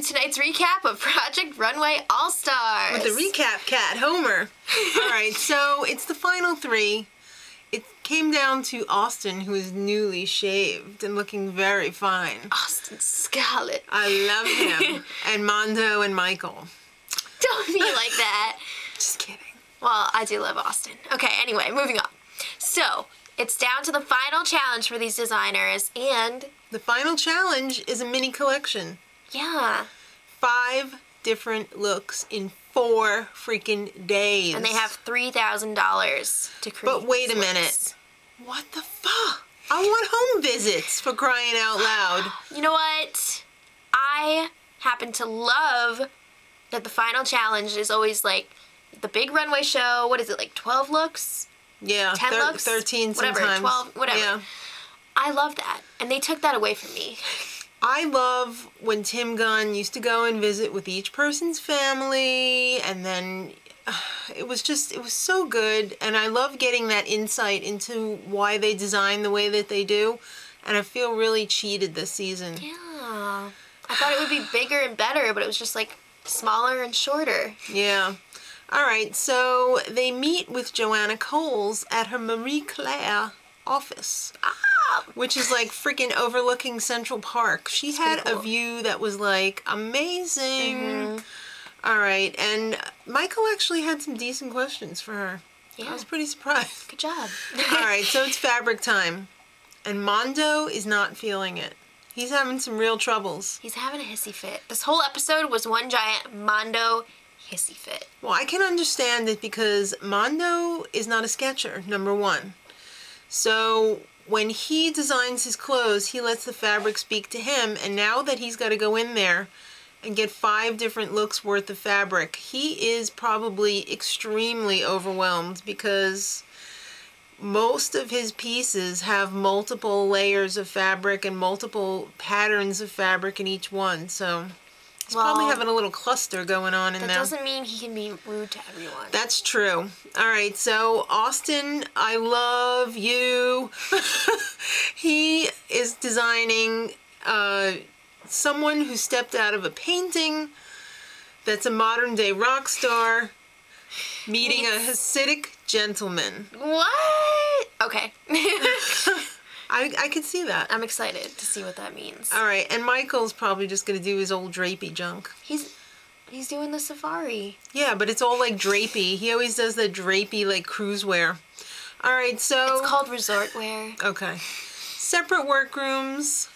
tonight's recap of Project Runway All-Stars. With the recap cat, Homer. Alright, so it's the final three. It came down to Austin, who is newly shaved and looking very fine. Austin Scarlett. I love him. And Mondo and Michael. Don't be like that. Just kidding. Well, I do love Austin. Okay, anyway, moving on. So, it's down to the final challenge for these designers, and... The final challenge is a mini collection. Yeah. 5 different looks in 4 freaking days. And they have $3,000 to create. But wait a minute. What the fuck? I want home visits, for crying out loud. You know what? I happen to love that the final challenge is always like the big runway show. What is it, like 12 looks? Yeah, 10 looks? 13 whatever, sometimes. 12, whatever. Yeah. I love that. And they took that away from me. I love when Tim Gunn used to go and visit with each person's family, and then it was so good, and I love getting that insight into why they design the way that they do, and I feel really cheated this season. Yeah. I thought it would be bigger and better, but it was just like smaller and shorter. Yeah. Alright, so they meet with Joanna Coles at her Marie Claire office. Which is like freaking overlooking Central Park. She had a view that was like amazing. Mm-hmm. Alright, and Michael actually had some decent questions for her. Yeah. I was pretty surprised. Good job. Alright, so it's fabric time. And Mondo is not feeling it. He's having some real troubles. He's having a hissy fit. This whole episode was one giant Mondo hissy fit. Well, I can understand it because Mondo is not a sketcher, number one. So when he designs his clothes, he lets the fabric speak to him, and now that he's got to go in there and get 5 different looks worth of fabric, he is probably extremely overwhelmed because most of his pieces have multiple layers of fabric and multiple patterns of fabric in each one, so he's probably having a little cluster going on in there. That doesn't mean he can be rude to everyone. That's true. Alright, so Austin, I love you. He is designing someone who stepped out of a painting that's a modern day rock star meeting a Hasidic gentleman. What? Okay. I could see that. I'm excited to see what that means. Alright, and Michael's probably just going to do his old drapey junk. He's doing the safari. Yeah, but it's all like drapey. He always does the drapey like cruise wear. Alright, so... It's called resort wear. Okay. Separate workrooms.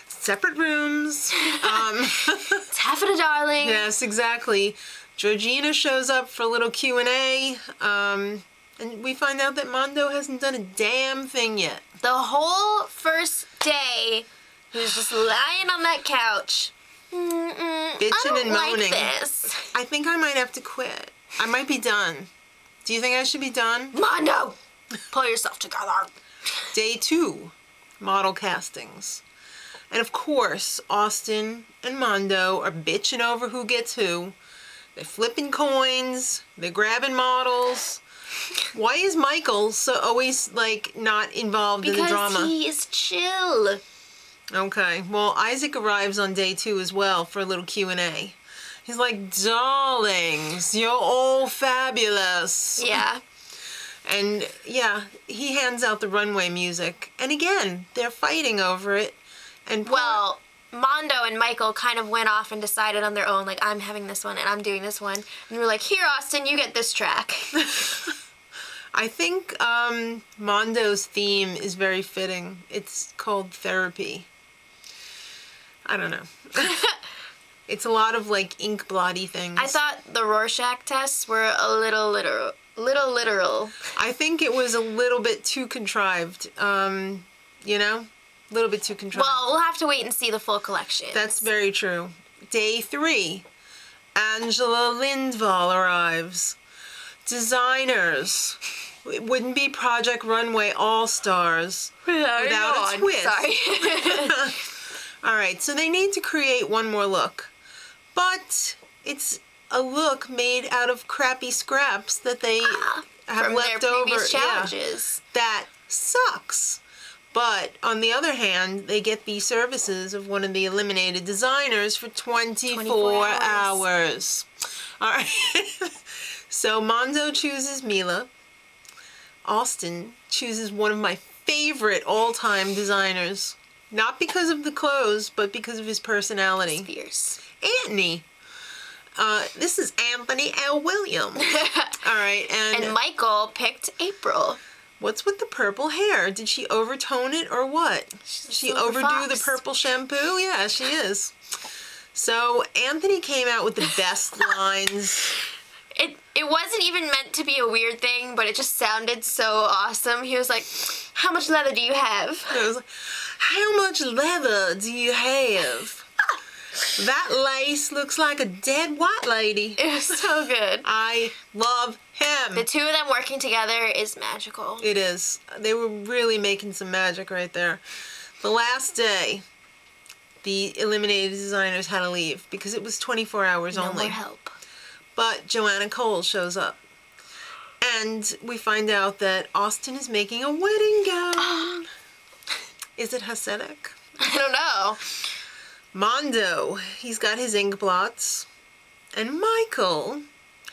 Separate rooms. It's half a darling. Yes, exactly. Georgina shows up for a little Q&A. And we find out that Mondo hasn't done a damn thing yet. The whole first day, he was just lying on that couch. Bitching and moaning. Like this. I think I might have to quit. I might be done. Do you think I should be done? Mondo! Pull yourself together. Day 2, model castings. And of course, Austin and Mondo are bitching over who gets who. They're flipping coins. They're grabbing models. Why is Michael so always, like, not involved in the drama? Because he is chill. Okay, well, Isaac arrives on day 2 as well for a little Q&A. He's like, darlings, you're all fabulous. Yeah. And, yeah, he hands out the runway music. And again, they're fighting over it. And well, Mondo and Michael kind of went off and decided on their own, like, I'm having this one and I'm doing this one. And we're like, here, Austin, you get this track. I think Mondo's theme is very fitting. It's called Therapy. I don't know. It's a lot of, like, ink blotty things. I thought the Rorschach tests were a little literal. I think it was a little bit too contrived, you know? A little bit too contrived. Well, we'll have to wait and see the full collection. That's very true. Day 3, Angela Lindvall arrives. Designers. It wouldn't be Project Runway All-Stars without a twist. Sorry. Alright, so they need to create one more look. But it's a look made out of crappy scraps that they have from left their over. Previous challenges. Yeah, that sucks. But on the other hand, they get the services of one of the eliminated designers for 24 hours. All right. So Mondo chooses Mila. Austin chooses one of my favorite all-time designers. Not because of the clothes, but because of his personality. It's fierce. Anthony. This is Anthony L. Williams. All right, And Michael picked April. What's with the purple hair? Did she overtone it or what? Did she overdo the purple shampoo? Yeah, she is. So Anthony came out with the best lines. It wasn't even meant to be a weird thing, but it just sounded so awesome. He was like, "How much leather do you have?" I was like, "How much leather do you have? That lace looks like a dead white lady." It was so good. I love him. The two of them working together is magical. It is. They were really making some magic right there. The last day, the eliminated designers had to leave because it was 24 hours No only. more help. But Joanna Cole shows up. And we find out that Austin is making a wedding gown. Is it Hasidic? I don't know. Mondo, he's got his ink blots. And Michael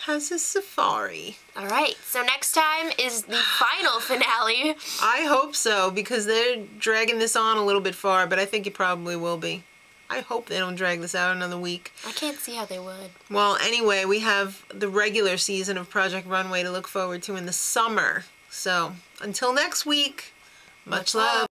has his safari. All right, so next time is the final finale. I hope so, because they're dragging this on a little bit far, but I think it probably will be. I hope they don't drag this out another week. I can't see how they would. Well, anyway, we have the regular season of Project Runway to look forward to in the summer. So, until next week, much love.